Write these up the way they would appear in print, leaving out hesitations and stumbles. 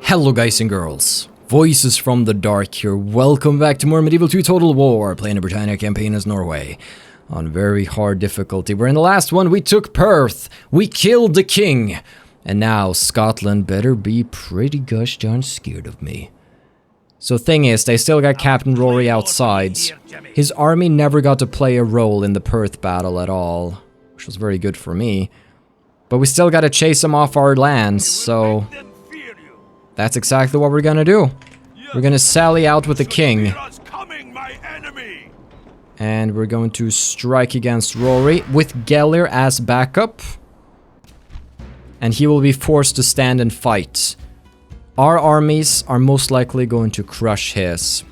Hello guys and girls, Voices from the Dark here. Welcome back to more Medieval 2 Total War, playing a Britannia campaign as Norway. On very hard difficulty. We're in the last one, we took Perth, we killed the king, and now Scotland better be pretty gosh darn scared of me. So thing is, they still got Captain Rory outside. His army never got to play a role in the Perth battle at all, which was very good for me. But we still gotta chase him off our lands, so that's exactly what we're gonna do. We're gonna sally out with the king. And we're going to strike against Rory with Gellir as backup. And he will be forced to stand and fight. Our armies are most likely going to crush his.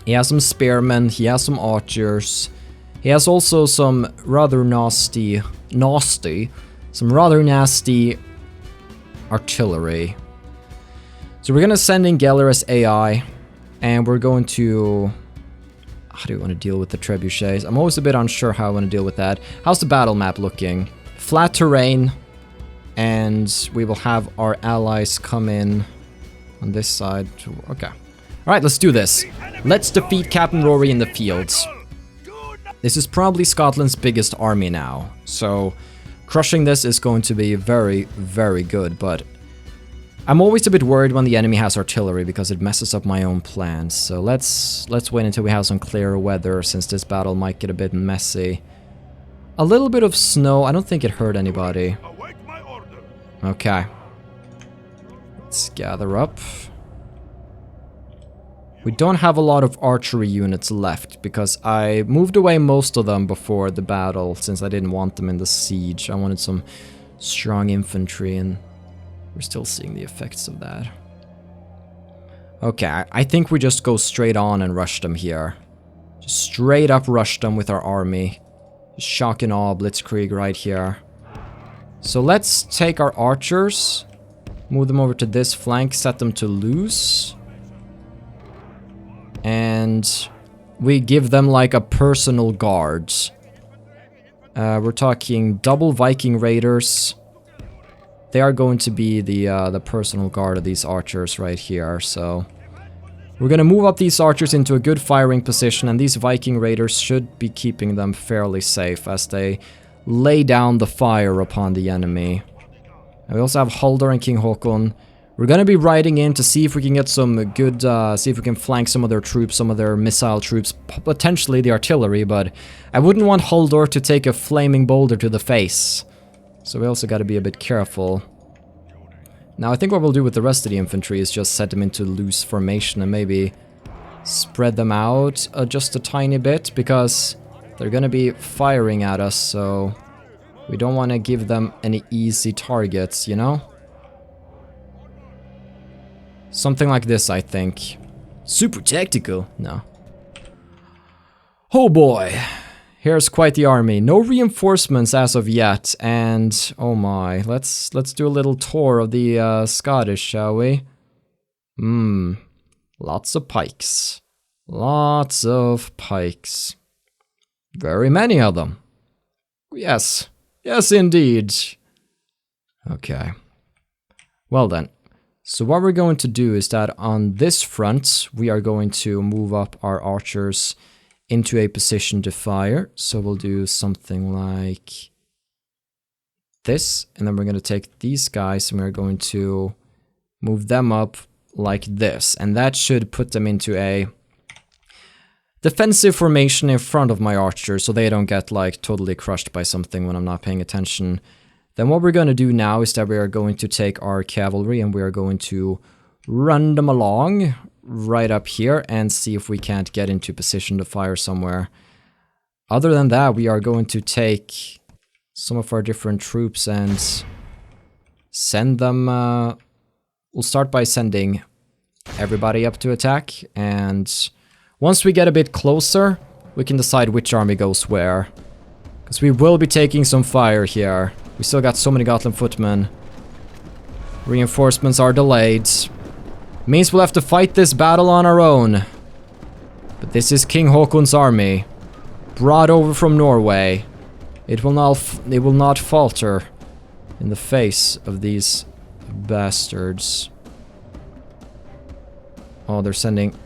He has some spearmen, he has some archers. He has also some rather nasty artillery. So we're gonna send in Gellir as AI, and we're going to... How do we want to deal with the trebuchets? I'm always a bit unsure how I want to deal with that. How's the battle map looking? Flat terrain, and we will have our allies come in on this side. Okay. Alright, let's do this. Let's defeat Captain Rory in the fields. This is probably Scotland's biggest army now, so crushing this is going to be very, very good, but I'm always a bit worried when the enemy has artillery because it messes up my own plans. So let's wait until we have some clearer weather, since this battle might get a bit messy. A little bit of snow, I don't think it hurt anybody. Okay. Let's gather up. We don't have a lot of archery units left because I moved away most of them before the battle, since I didn't want them in the siege. I wanted some strong infantry, and we're still seeing the effects of that. Okay, I think we just go straight on and rush them here. Just straight up rush them with our army. Just shock and awe, blitzkrieg right here. So let's take our archers, move them over to this flank, set them to loose. And we give them like a personal guard. We're talking double Viking raiders. They are going to be the personal guard of these archers right here, so we're gonna move up these archers into a good firing position, and these Viking raiders should be keeping them fairly safe as they lay down the fire upon the enemy. And we also have Haldor and King Haakon. We're gonna be riding in to see if we can get some good, see if we can flank some of their troops, some of their missile troops, potentially the artillery, but I wouldn't want Haldor to take a flaming boulder to the face. So we also got to be a bit careful. Now I think what we'll do with the rest of the infantry is just set them into loose formation and maybe spread them out just a tiny bit, because they're going to be firing at us, so we don't want to give them any easy targets, you know? Something like this, I think. Super tactical. No. Oh boy. Here's quite the army. No reinforcements as of yet, and oh my, let's do a little tour of the Scottish, shall we? Lots of pikes. Lots of pikes. Very many of them. Yes. Yes, indeed. Okay. Well then. So what we're going to do is that on this front, we are going to move up our archers into a position to fire. So we'll do something like this, and then we're going to take these guys and we're going to move them up like this, and that should put them into a defensive formation in front of my archers so they don't get like totally crushed by something when I'm not paying attention. Then what we're going to do now is that we are going to take our cavalry and we are going to run them along right up here and see if we can't get into position to fire somewhere. Other than that, we are going to take some of our different troops and send them... we'll start by sending everybody up to attack, and once we get a bit closer, we can decide which army goes where. Because we will be taking some fire here. We still got so many Gotland footmen. Reinforcements are delayed. Means we'll have to fight this battle on our own. But this is King Haakon's army, brought over from Norway. It will not falter in the face of these bastards. Oh, they're sending...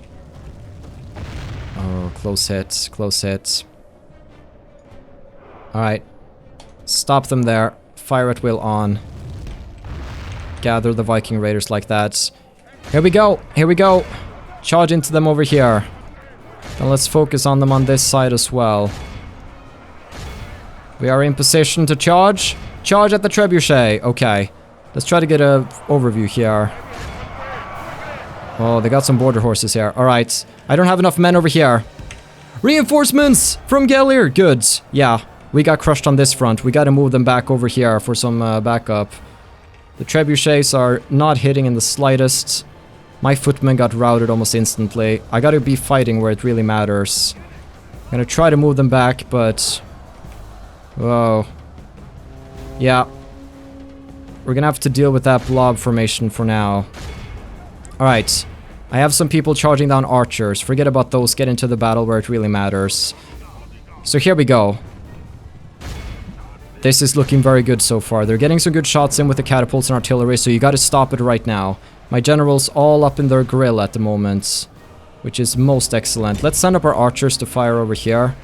Oh, close hits, close hits. Alright. Stop them there. Fire at will on. Gather the Viking Raiders like that. Here we go, here we go. Charge into them over here. Then let's focus on them on this side as well. We are in position to charge. Charge at the trebuchet. Okay. Let's try to get a overview here. Oh, they got some border horses here. Alright. I don't have enough men over here. Reinforcements from Gellir. Good. Yeah, we got crushed on this front. We gotta move them back over here for some backup. The trebuchets are not hitting in the slightest. My footmen got routed almost instantly. I gotta be fighting where it really matters. I'm gonna try to move them back, but... Whoa. Yeah. We're gonna have to deal with that blob formation for now. Alright. I have some people charging down archers. Forget about those. Get into the battle where it really matters. So here we go. This is looking very good so far. They're getting some good shots in with the catapults and artillery, so you gotta stop it right now. My general's all up in their grill at the moment, which is most excellent. Let's send up our archers to fire over here.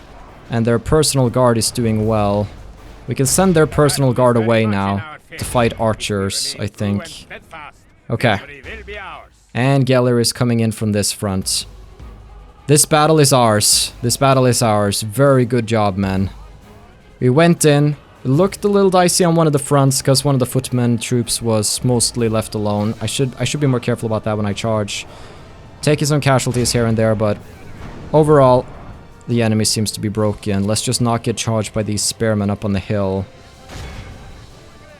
And their personal guard is doing well. We can send their personal guard away now to fight archers, I think. Okay. And Gellir is coming in from this front. This battle is ours. This battle is ours. Very good job, man. We went in. It looked a little dicey on one of the fronts because one of the footmen troops was mostly left alone. I should be more careful about that when I charge. Taking some casualties here and there, but overall, the enemy seems to be broken. Let's just not get charged by these spearmen up on the hill.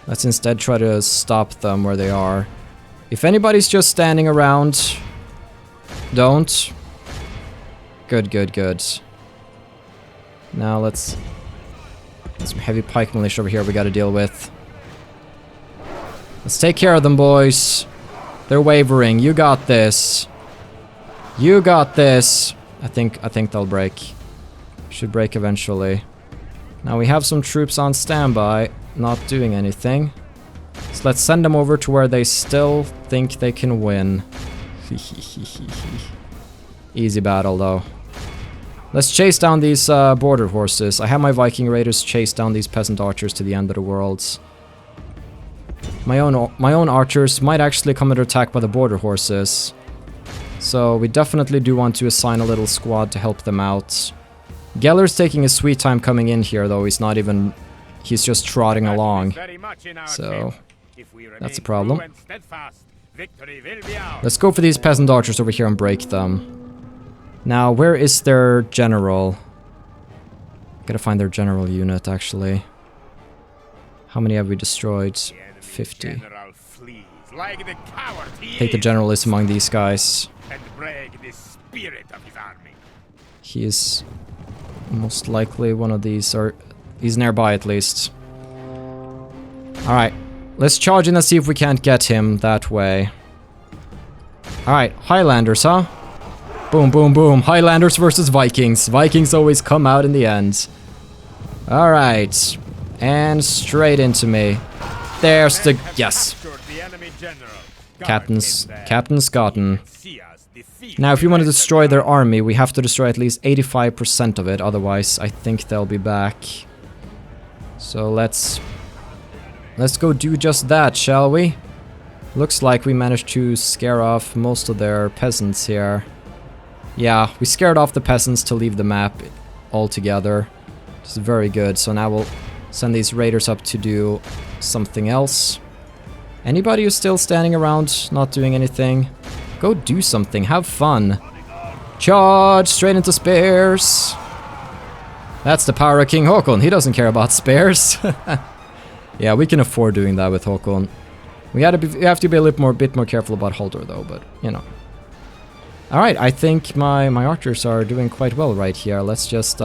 Let's instead try to stop them where they are. If anybody's just standing around, don't. Good, good, good. Now let's... some heavy pike militia over here we gotta deal with. Let's take care of them, boys. They're wavering. You got this. You got this. I think they'll break. Should break eventually. Now we have some troops on standby, not doing anything. So let's send them over to where they still think they can win. Easy battle though. Let's chase down these border horses. I have my Viking raiders chase down these peasant archers to the end of the world. My own archers might actually come under attack by the border horses. So we definitely do want to assign a little squad to help them out. Geller's taking his sweet time coming in here though. He's not even... he's just trotting along. So that's a problem. Let's go for these peasant archers over here and break them. Now, where is their general? Gotta find their general unit, actually. How many have we destroyed? 50. I think the general is among these guys. He is most likely one of these, or he's nearby at least. Alright, let's charge in and see if we can't get him that way. Alright, Highlanders, huh? Boom, boom, boom. Highlanders versus Vikings. Vikings always come out in the end. Alright. And straight into me. There's the... yes. Captain's gotten. Now, if we want to destroy their army, we have to destroy at least 85% of it. Otherwise, I think they'll be back. So let's go do just that, shall we? Looks like we managed to scare off most of their peasants here. Yeah, we scared off the peasants to leave the map altogether. Which is very good. So now we'll send these raiders up to do something else. Anybody who's still standing around, not doing anything, go do something. Have fun. Charge straight into spears. That's the power of King Håkon. He doesn't care about spears. Yeah, we can afford doing that with Håkon. We have to be a bit more careful about Haldor though, but you know. Alright, I think my archers are doing quite well right here. Let's just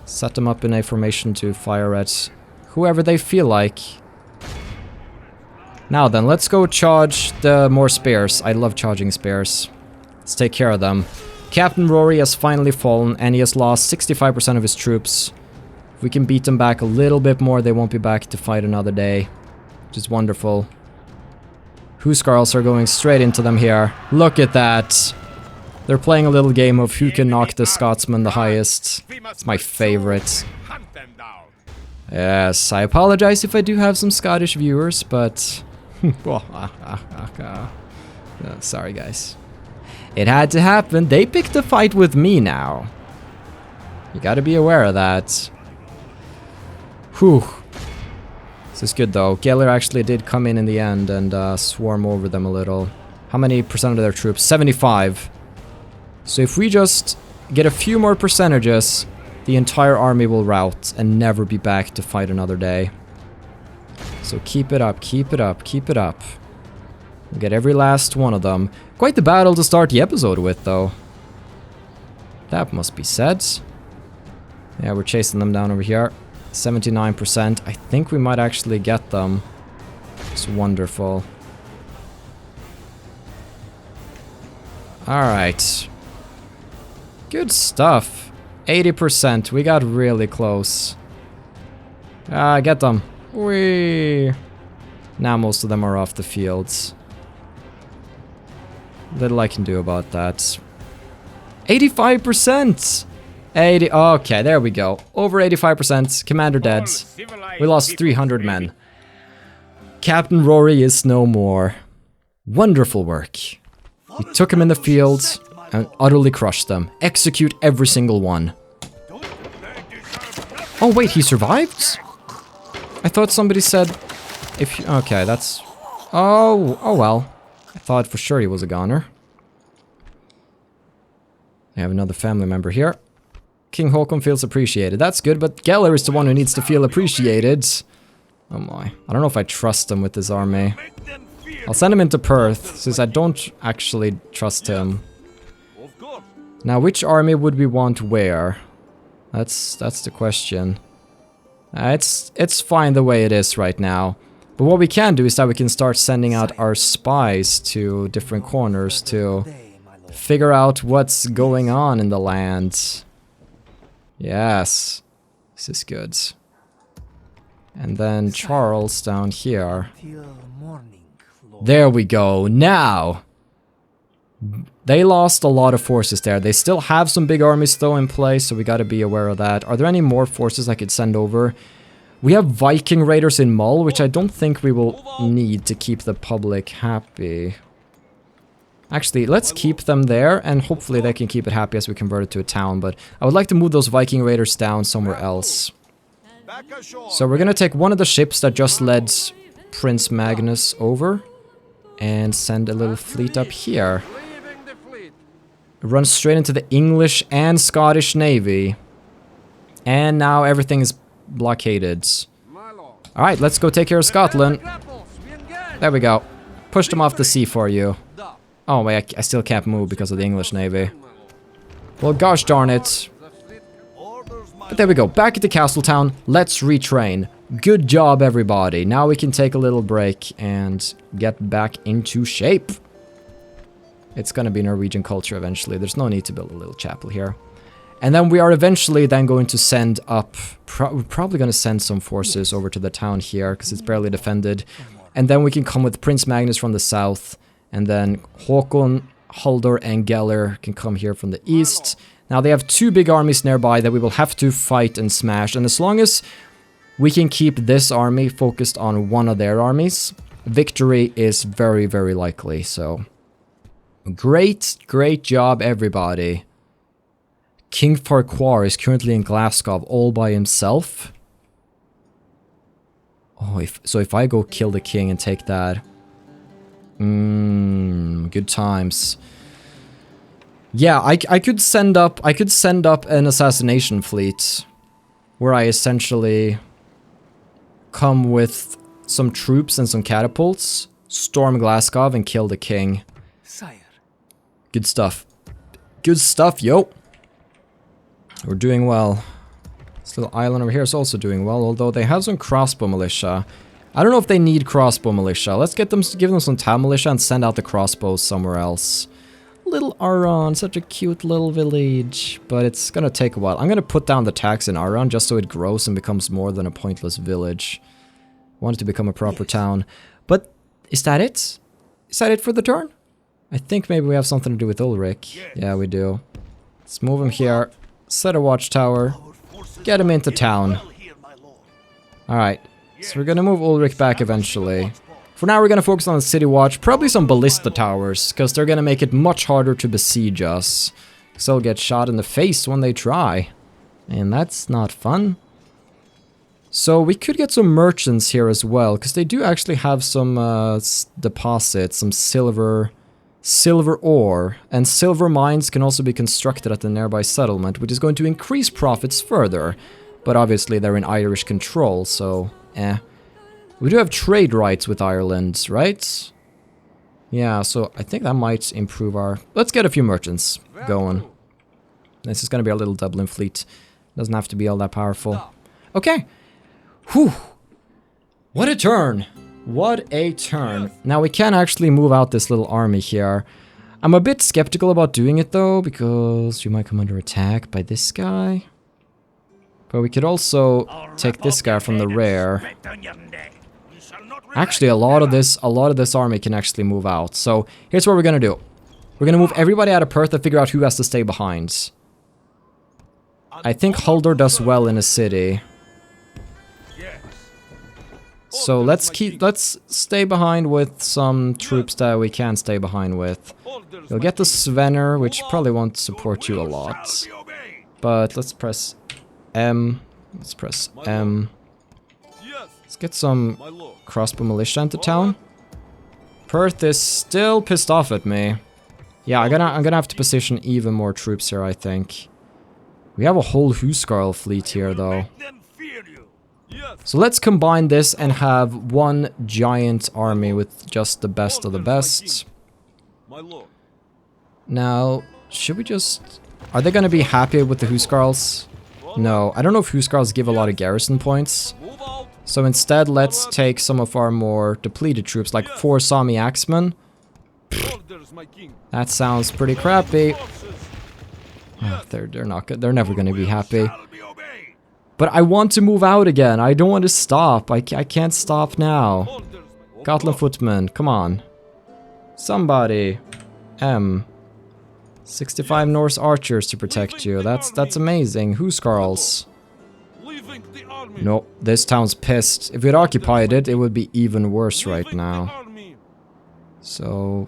set them up in a formation to fire at whoever they feel like. Now then, let's go charge the more spears. I love charging spears. Let's take care of them. Captain Rory has finally fallen and he has lost 65% of his troops. If we can beat them back a little bit more, they won't be back to fight another day. Which is wonderful. Huskarls are going straight into them here. Look at that. They're playing a little game of who can knock the Scotsman the highest. It's my favorite. Yes, I apologize if I do have some Scottish viewers, but... sorry, guys. It had to happen. They picked a fight with me now. You gotta be aware of that. Whew. This is good, though. Geller actually did come in the end and swarm over them a little. How many percent of their troops? 75. So if we just get a few more percentages, the entire army will rout and never be back to fight another day. So keep it up, keep it up, keep it up. We'll get every last one of them. Quite the battle to start the episode with, though. That must be said. Yeah, we're chasing them down over here. 79%. I think we might actually get them. It's wonderful. Alright. Good stuff. 80%. We got really close. Get them. Whee! Now most of them are off the fields. Little I can do about that. 85%! 80. Okay, there we go. Over 85%. Commander dead. We lost 300 men. Captain Rory is no more. Wonderful work. We took him in the field and utterly crushed them. Execute every single one. Oh wait, he survived? I thought somebody said if you, okay, that's oh well. I thought for sure he was a goner. I have another family member here. King Håkon feels appreciated. That's good, but Geller is the one who needs to feel appreciated. Oh my. I don't know if I trust him with this army. I'll send him into Perth, since I don't actually trust him. Now, which army would we want where? That's the question. It's fine the way it is right now. But what we can do is that we can start sending out our spies to different corners to figure out what's going on in the land. Yes. This is good. And then Charles down here. There we go. Now! They lost a lot of forces there. They still have some big armies though in place, so we gotta be aware of that. Are there any more forces I could send over? We have Viking raiders in Mull, which I don't think we will need to keep the public happy. Actually, let's keep them there, and hopefully they can keep it happy as we convert it to a town, but I would like to move those Viking raiders down somewhere else. So we're gonna take one of the ships that just led Prince Magnus over, and send a little fleet up here. Run straight into the English and Scottish Navy. And now everything is blockaded. Alright, let's go take care of Scotland. There we go. Push them off the sea for you. Oh wait, I still can't move because of the English Navy. Well, gosh darn it. But there we go, back at the castle town. Let's retrain. Good job, everybody. Now we can take a little break and get back into shape. It's gonna be Norwegian culture eventually. There's no need to build a little chapel here. And then we are eventually then going to send up... we're probably gonna send some forces over to the town here, because it's barely defended. And then we can come with Prince Magnus from the south. And then Håkon, Haldor, and Geller can come here from the east. Now they have two big armies nearby that we will have to fight and smash. And as long as we can keep this army focused on one of their armies, victory is very, very likely. So, great job, everybody. King Farquhar is currently in Glasgow all by himself. Oh, if I go kill the king and take that... good times. Yeah, I could send up an assassination fleet where I essentially come with some troops and some catapults, storm Glasgow and kill the king. Sire. Good stuff. Good stuff, yo. We're doing well. This little island over here is also doing well, although they have some crossbow militia. I don't know if they need crossbow militia. Let's give them some town militia and send out the crossbows somewhere else. Little Aron, such a cute little village, but it's gonna take a while. I'm gonna put down the tax in Aron just so it grows and becomes more than a pointless village. I want it to become a proper town. But is that it? Is that it for the turn? I think maybe we have something to do with Ulrich. Yeah, we do. Let's move him here. Set a watchtower. Get him into town. Alright. So we're gonna move Ulrich back eventually. For now, we're gonna focus on the city watch. Probably some ballista towers, because they're gonna make it much harder to besiege us. Because they'll get shot in the face when they try. And that's not fun. So we could get some merchants here as well, because they do actually have some deposits, some silver ore, and silver mines can also be constructed at the nearby settlement, which is going to increase profits further. But obviously they're in Irish control, so we do have trade rights with Ireland, right? Yeah, so I think that might improve our... Let's get a few merchants going. This is going to be our little Dublin fleet. Doesn't have to be all that powerful. Okay. Whew. What a turn. What a turn. Now we can actually move out this little army here. I'm a bit skeptical about doing it though, because you might come under attack by this guy. But we could also take this guy from the rear. Actually, a lot of this army can actually move out. So here's what we're gonna do. We're gonna move everybody out of Perth and figure out who has to stay behind. I think Haldor does well in a city. So let's stay behind with some troops that we can stay behind with. You'll get the Svenner, which probably won't support you a lot. But let's press M. Let's press M. Let's get some crossbow militia into town. Perth is still pissed off at me. Yeah, I'm gonna have to position even more troops here, I think. We have a whole Huskarl fleet here, though. So let's combine this and have one giant army with just the best of the best. Now, should we just... Are they going to be happy with the Huskarls? No, I don't know if Huskarls give a lot of garrison points. So instead, let's take some of our more depleted troops, like 4 Sami Axemen. That sounds pretty crappy. Oh, they're not good. They're never going to be happy. But I want to move out again. I don't want to stop. I can't stop now. Gotland Footman, come on. Somebody. 65 Norse archers to protect you. That's amazing. Huskarls. Nope, this town's pissed. If we'd occupied it, it would be even worse right now. So...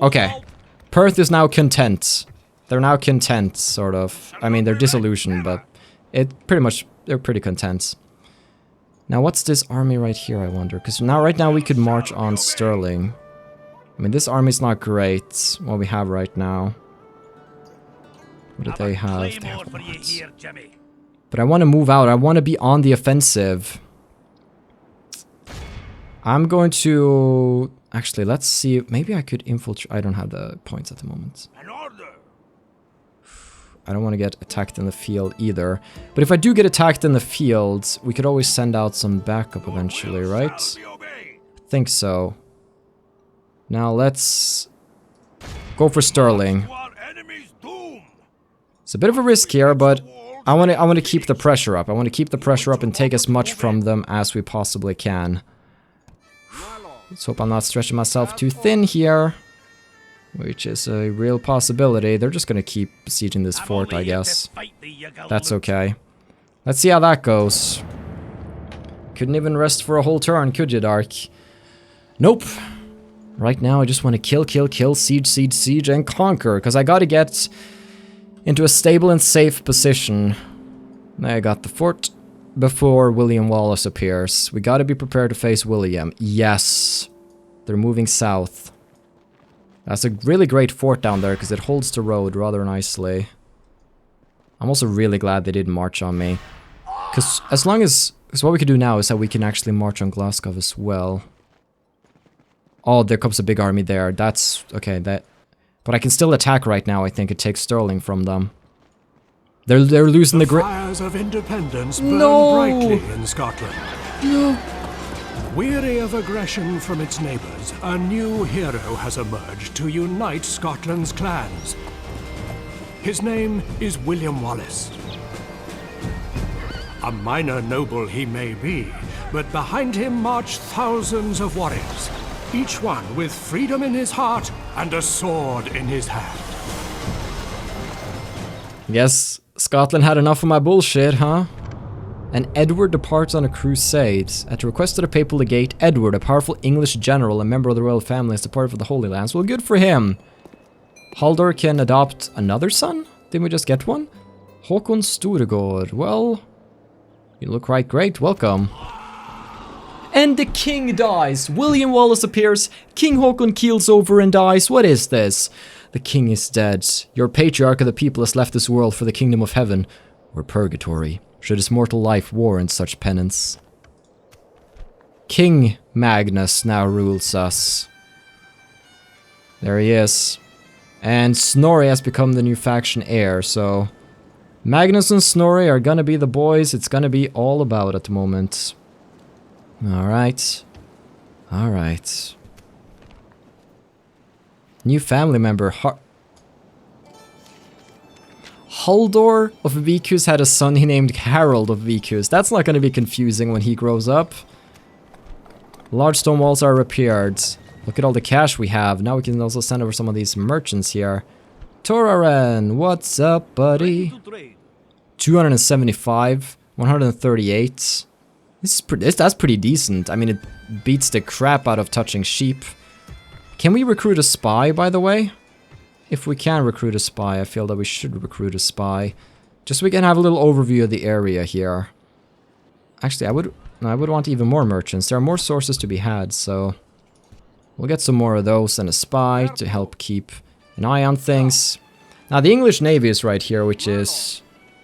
Okay. Perth is now content. They're now content, sort of. I mean, they're disillusioned, but they're pretty content. Now, what's this army right here, I wonder? Because right now we could march on Stirling. I mean, this army's not great, what we have right now. What do they have? They have a lot. But I want to move out. I want to be on the offensive. I'm going to... Actually, let's see. Maybe I could infiltrate... I don't have the points at the moment. I don't want to get attacked in the field either. But if I do get attacked in the field, we could always send out some backup eventually, right? I think so. Now let's go for Stirling. It's a bit of a risk here, but I want to keep the pressure up. I want to keep the pressure up and take as much from them as we possibly can. Let's hope I'm not stretching myself too thin here. Which is a real possibility. They're just gonna keep besieging this fort, I guess. That's okay. Let's see how that goes. Couldn't even rest for a whole turn, could you, Dark? Nope. Right now, I just want to kill, kill, kill, siege, siege, siege, and conquer. Because I gotta get into a stable and safe position. I got the fort before William Wallace appears. We gotta be prepared to face William. Yes. They're moving south. That's a really great fort down there because it holds the road rather nicely. I'm also really glad they didn't march on me. Because as long as... Because what we can do now is that we can actually march on Glasgow as well. Oh, there comes a big army there. That's... Okay, that... But I can still attack right now, I think. It takes Stirling from them. They're losing the grip. Fires of independence burn brightly in Scotland. No. Weary of aggression from its neighbours, a new hero has emerged to unite Scotland's clans. His name is William Wallace. A minor noble he may be, but behind him march thousands of warriors. each one with freedom in his heart and a sword in his hand. Guess Scotland had enough of my bullshit, huh? And Edward departs on a crusade. At the request of the papal legate, Edward, a powerful English general and member of the royal family, has departed for the Holy Lands. Well, good for him. Haldor can adopt another son? Didn't we just get one? Håkon Storegård. Well, you look right great. Welcome. And the king dies. William Wallace appears. King Håkon keels over and dies. What is this? The king is dead. Your patriarch of the people has left this world for the kingdom of heaven, or purgatory, should his mortal life warrant such penance. King Magnus now rules us. There he is. And Snorri has become the new faction heir, so Magnus and Snorri are gonna be the boys it's gonna be all about at the moment. Alright. Alright. New family member, Haldor of Vikus had a son he named Harold of Vikus. That's not going to be confusing when he grows up. Large stone walls are repaired. Look at all the cash we have. Now we can also send over some of these merchants here. Toraren, what's up, buddy? 275, 138. That's pretty decent. I mean, it beats the crap out of touching sheep. Can we recruit a spy, by the way? If we can recruit a spy, I feel that we should recruit a spy. Just so we can have a little overview of the area here. Actually, I would want even more merchants. There are more sources to be had, so we'll get some more of those and a spy to help keep an eye on things. Now, the English Navy is right here, which is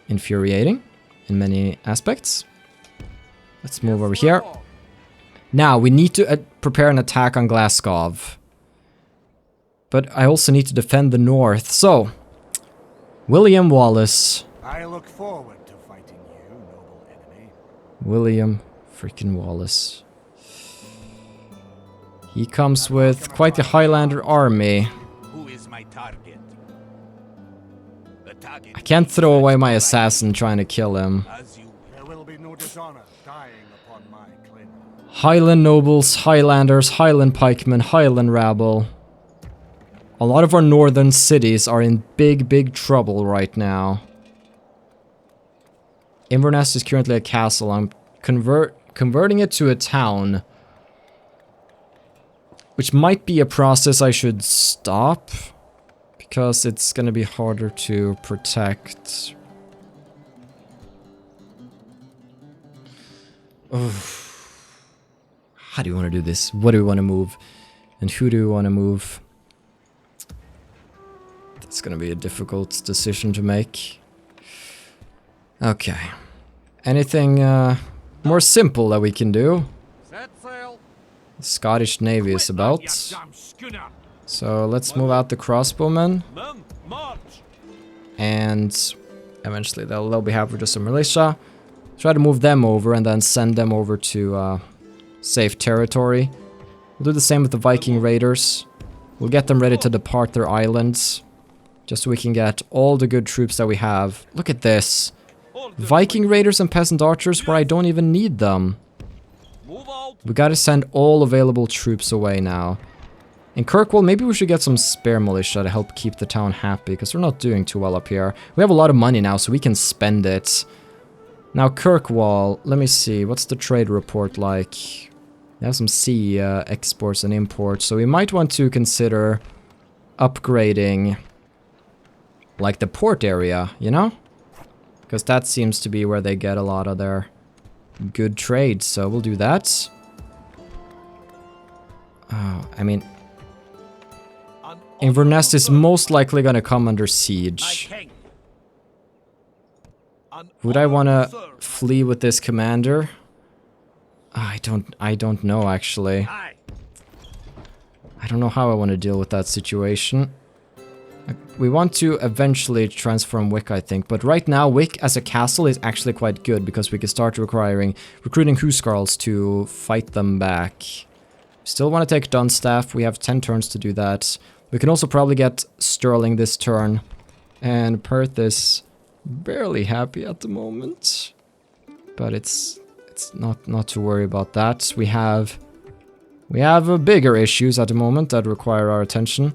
infuriating in many aspects. Let's move over here. Now, we need to prepare an attack on Glasgow. But I also need to defend the north. So, William Wallace. I look forward to fighting you, noble enemy. William freaking Wallace. He comes with quite the Highlander army. Who is my target? The target. I can't throw away my assassin trying to kill him. There will be no dishonor dying upon my claim. Highland nobles, Highlanders, Highland pikemen, Highland rabble. A lot of our northern cities are in big trouble right now. Inverness is currently a castle. I'm converting it to a town. Which might be a process I should stop. Because it's gonna be harder to protect. Oof. How do you want to do this? What do we want to move? And who do we want to move? It's gonna be a difficult decision to make. Okay. Anything more simple that we can do? The Scottish Navy is about. So let's move out the crossbowmen. And eventually they'll be happy with just some militia. Try to move them over and then send them over to safe territory. We'll do the same with the Viking raiders. We'll get them ready to depart their islands. Just so we can get all the good troops that we have. Look at this. Viking raiders and peasant archers where I don't even need them. We gotta send all available troops away now. In Kirkwall, maybe we should get some spare militia to help keep the town happy, because we're not doing too well up here. We have a lot of money now, so we can spend it. Now, Kirkwall, let me see. What's the trade report like? We have some sea exports and imports, so we might want to consider upgrading like the port area, you know? Because that seems to be where they get a lot of their good trade, so we'll do that. Oh, I mean, Inverness is most likely gonna come under siege. Would I want to flee with this commander? I don't know, actually. I don't know how I want to deal with that situation. We want to eventually transform Wick, I think, but right now Wick as a castle is actually quite good because we can start recruiting Huskarls to fight them back. Still want to take Dunstaff. We have 10 turns to do that. We can also probably get Stirling this turn, and Perth is barely happy at the moment, but it's not to worry about that. We have We have bigger issues at the moment that require our attention.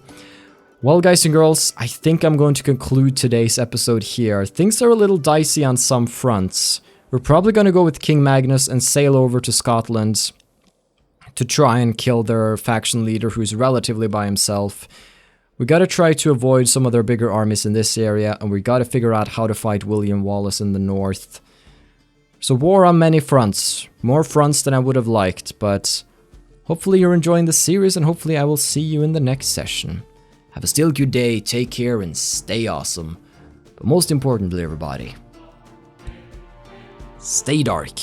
Well, guys and girls, I think I'm going to conclude today's episode here. Things are a little dicey on some fronts. We're probably going to go with King Magnus and sail over to Scotland to try and kill their faction leader, who's relatively by himself. We gotta try to avoid some of their bigger armies in this area, and we gotta figure out how to fight William Wallace in the north. So war on many fronts. More fronts than I would have liked, but hopefully you're enjoying the series, and hopefully I will see you in the next session. Have a still good day, take care, and stay awesome. But most importantly, everybody, stay dark.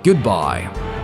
Goodbye.